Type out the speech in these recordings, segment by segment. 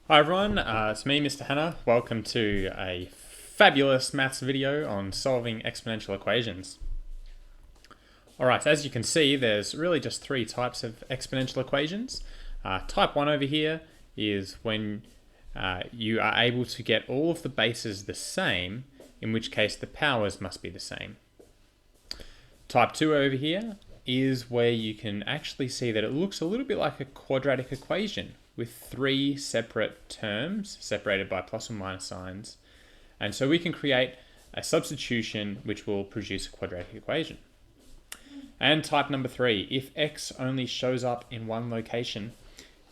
Hi everyone, it's me, Mr. Hanna. Welcome to a fabulous maths video on solving exponential equations. Alright, as you can see, there's really just three types of exponential equations. Type 1 over here is when you are able to get all of the bases the same, in which case the powers must be the same. Type 2 over here is where you can actually see that it looks a little bit like a quadratic equation with three separate terms separated by plus or minus signs. And so we can create a substitution which will produce a quadratic equation. And type number 3, if x only shows up in one location,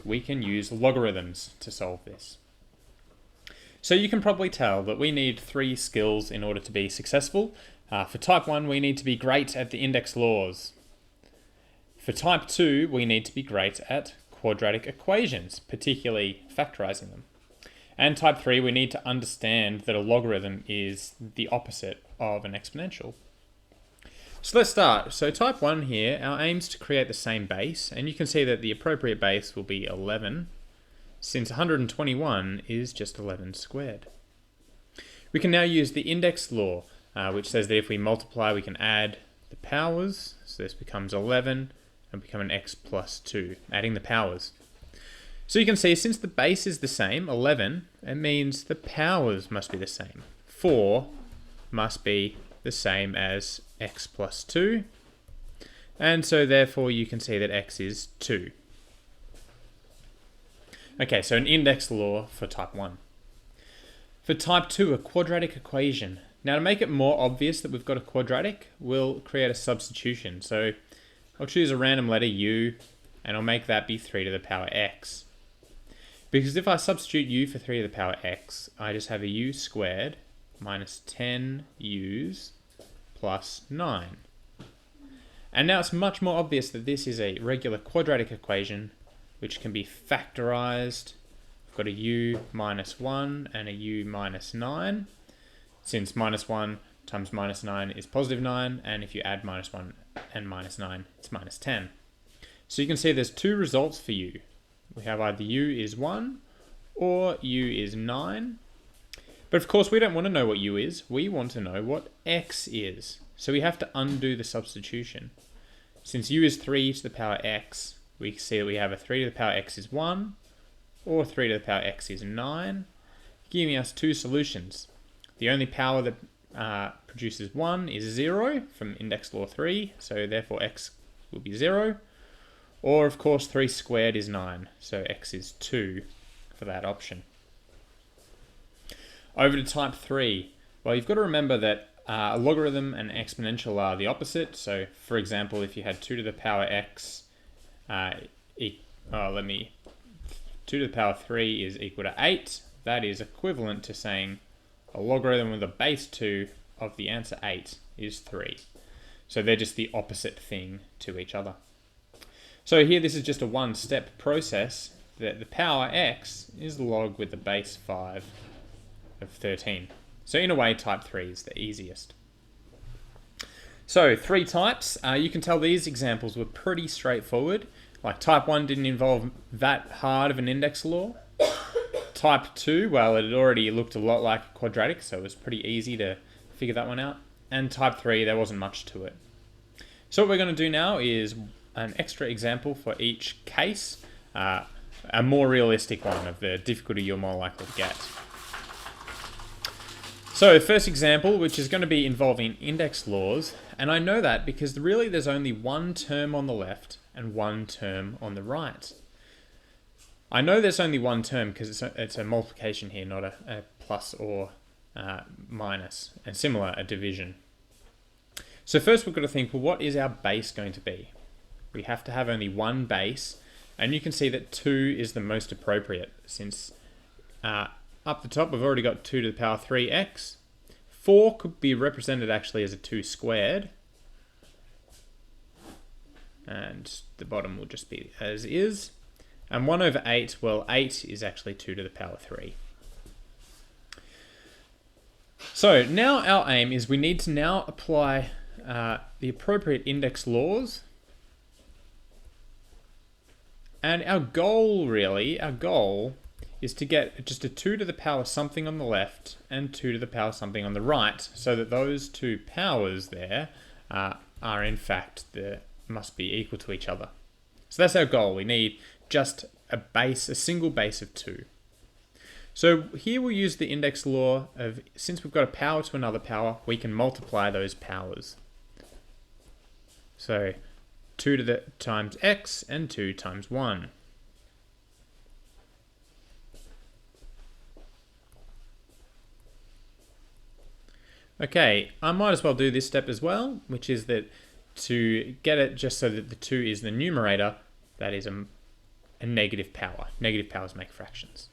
we can use logarithms to solve this. So you can probably tell that we need three skills in order to be successful. For type 1, we need to be great at the index laws. For type 2, we need to be great at quadratic equations, particularly factorizing them. And type 3, we need to understand that a logarithm is the opposite of an exponential. So let's start. So type 1 here, our aim is to create the same base, and you can see that the appropriate base will be 11, since 121 is just 11 squared. We can now use the index law, which says that if we multiply, we can add the powers. So this becomes 11 and become an x plus 2, adding the powers. So you can see, since the base is the same, 11, it means the powers must be the same. 4 must be the same as x plus 2, and so therefore you can see that x is 2. Okay, so an index law for type 1. For type 2, a quadratic equation. Now to make it more obvious that we've got a quadratic, we'll create a substitution. So I'll choose a random letter u, and I'll make that be 3 to the power x. Because if I substitute u for 3 to the power x, I just have a u squared minus 10 u's plus 9. And now it's much more obvious that this is a regular quadratic equation which can be factorized. I've got a u minus 1 and a u minus 9. Since minus 1 times minus 9 is positive 9, and if you add minus 1 and minus 9, it's minus 10. So you can see there's two results for u. We have either u is 1 or u is 9. But of course we don't want to know what u is, we want to know what x is. So we have to undo the substitution. Since u is 3 to the power x, we see that we have a 3 to the power x is 1, or 3 to the power x is 9, giving us two solutions. The only power that produces 1 is 0 from index law 3, so therefore x will be 0. Or of course 3 squared is 9, so x is 2 for that option. Over to type 3. Well, you've got to remember that a logarithm and exponential are the opposite. So for example, if you had 2 to the power x, 2 to the power 3 is equal to 8. That is equivalent to saying a logarithm with a base 2 of the answer 8 is 3. So they're just the opposite thing to each other. So here this is just a one-step process that the power x is log with the base 5 of 13. So in a way, type 3 is the easiest. So three types. You can tell these examples were pretty straightforward. Like type 1 didn't involve that hard of an index law. Type 2, well, it had already looked a lot like a quadratic, so it was pretty easy to figure that one out. And type 3, there wasn't much to it. So what we're going to do now is an extra example for each case, a more realistic one of the difficulty you're more likely to get. So first example, which is going to be involving index laws, and I know that because really there's only one term on the left and one term on the right. I know there's only one term because it's a multiplication here, not a plus or minus, and similar, a division. So first we've got to think, well, what is our base going to be? We have to have only one base, and you can see that 2 is the most appropriate, since up the top we've already got 2 to the power 3x. 4 could be represented actually as a 2 squared, and the bottom will just be as is. And 1 over 8, well, 8 is actually 2 to the power 3. So now our aim is we need to now apply the appropriate index laws. And our goal is to get just a 2 to the power something on the left and 2 to the power something on the right, so that those two powers there are in fact must be equal to each other. So that's our goal. We need just a single base of 2. So here we'll use the index law of, since we've got a power to another power, we can multiply those powers. So 2 to the times x and 2 times 1. Okay, I might as well do this step as well, which is that to get it just so that the 2 is the numerator, that is a negative power. Negative powers make fractions.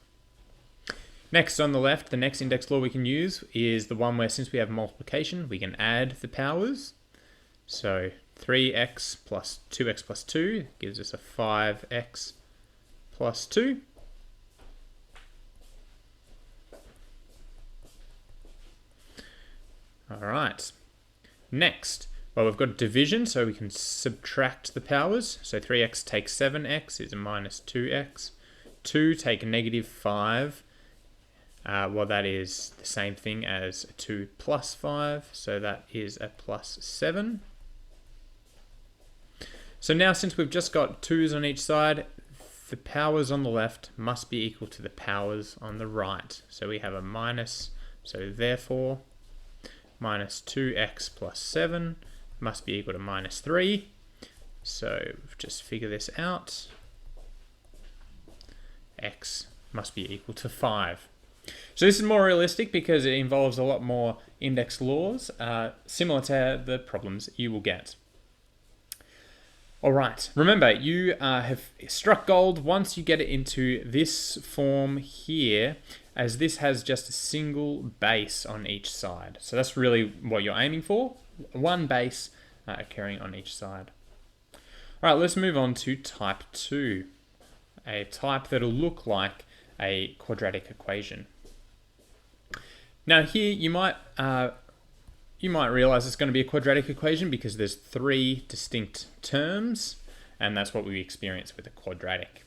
Next, on the left, the next index law we can use is the one where, since we have multiplication, we can add the powers. So 3x plus 2x plus 2 gives us a 5x plus 2. All right. Next, well, we've got division, so we can subtract the powers. So 3x take 7x is a minus 2x. 2 take a negative 5. Well, that is the same thing as 2 plus 5, so that is a plus 7. So now, since we've just got 2's on each side, the powers on the left must be equal to the powers on the right. So we have a minus, so therefore minus 2x plus 7 must be equal to minus 3. So just figure this out. X must be equal to 5. So this is more realistic because it involves a lot more index laws, similar to the problems you will get. All right, remember, you have struck gold once you get it into this form here, as this has just a single base on each side. So that's really what you're aiming for, one base occurring on each side. All right, let's move on to type 2, a type that'll look like a quadratic equation. Now here you might realize it's going to be a quadratic equation because there's 3 distinct terms, and that's what we experience with a quadratic.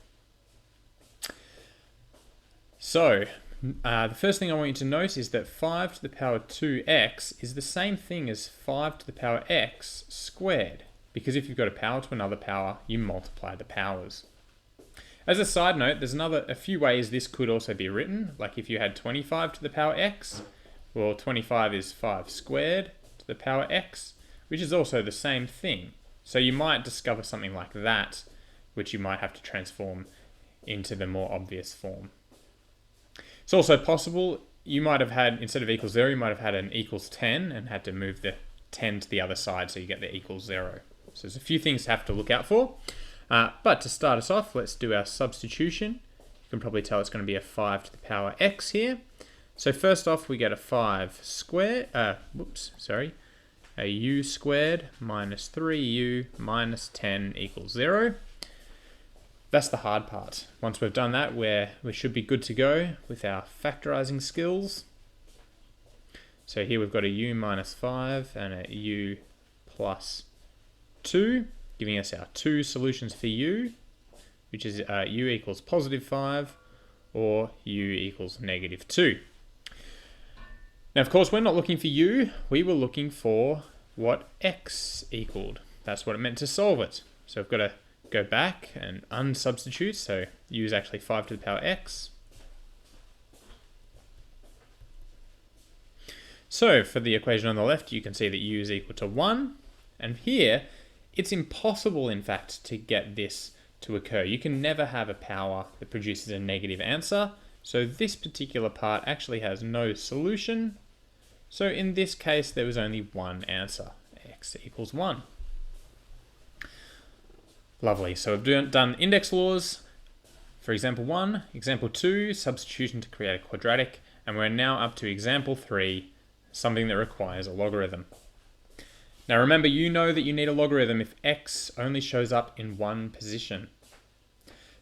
So the first thing I want you to note is that 5 to the power 2x is the same thing as 5 to the power x squared, because if you've got a power to another power, you multiply the powers. As a side note, there's a few ways this could also be written. Like if you had 25 to the power x, well, 25 is 5 squared to the power x, which is also the same thing. So you might discover something like that, which you might have to transform into the more obvious form. It's also possible you might have had, instead of equals 0, you might have had an equals 10 and had to move the 10 to the other side so you get the equals 0. So there's a few things to have to look out for. But to start us off, let's do our substitution. You can probably tell it's going to be a 5 to the power x here. So first off, we get a 5 squared, a u squared minus 3u minus 10 equals 0. That's the hard part. Once we've done that, we should be good to go with our factorizing skills. So here we've got a u minus 5 and a u plus 2. Giving us our 2 solutions for u, which is u equals positive 5 or u equals negative 2. Now, of course, we're not looking for u, we were looking for what x equaled. That's what it meant to solve it. So we've got to go back and unsubstitute, so u is actually 5 to the power x. So for the equation on the left, you can see that u is equal to 1, and here, it's impossible, in fact, to get this to occur. You can never have a power that produces a negative answer, so this particular part actually has no solution. So in this case, there was only one answer, x equals 1. Lovely, so we've done index laws for example 1, example 2, substitution to create a quadratic, and we're now up to example 3, something that requires a logarithm. Now remember, you know that you need a logarithm if x only shows up in one position.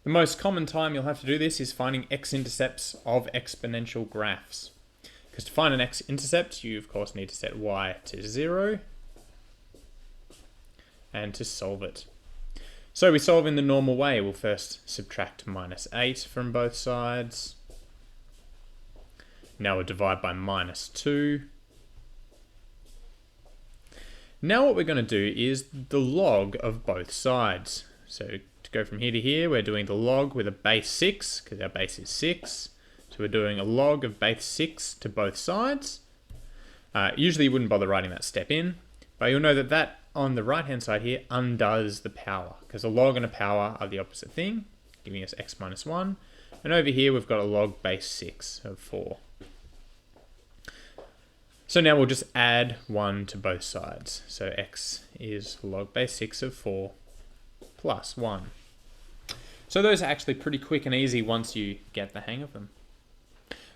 The most common time you'll have to do this is finding x-intercepts of exponential graphs. Because to find an x-intercept, you of course need to set y to 0 and to solve it. So we solve in the normal way. We'll first subtract minus 8 from both sides. Now we'll divide by -2. Now what we're going to do is the log of both sides. So to go from here to here, we're doing the log with a base 6, because our base is 6. So we're doing a log of base 6 to both sides. Usually you wouldn't bother writing that step in, but you'll know that that on the right hand side here undoes the power, because a log and a power are the opposite thing, giving us x minus 1. And over here we've got a log base 6 of 4. So now we'll just add 1 to both sides. So x is log base 6 of 4 plus 1. So those are actually pretty quick and easy once you get the hang of them.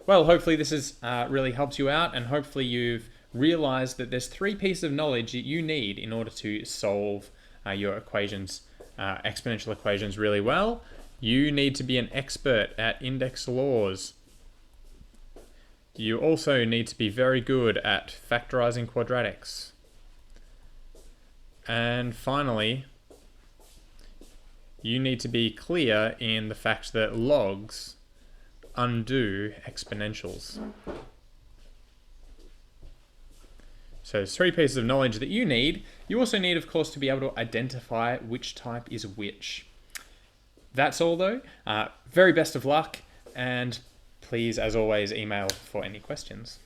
Well, hopefully this has really helped you out, and hopefully you've realized that there's 3 pieces of knowledge that you need in order to solve your equations, exponential equations really well. You need to be an expert at index laws. You also need to be very good at factorizing quadratics. And finally, you need to be clear in the fact that logs undo exponentials. So there's 3 pieces of knowledge that you need. You also need, of course, to be able to identify which type is which. That's all though. Very best of luck, and please, as always, email for any questions.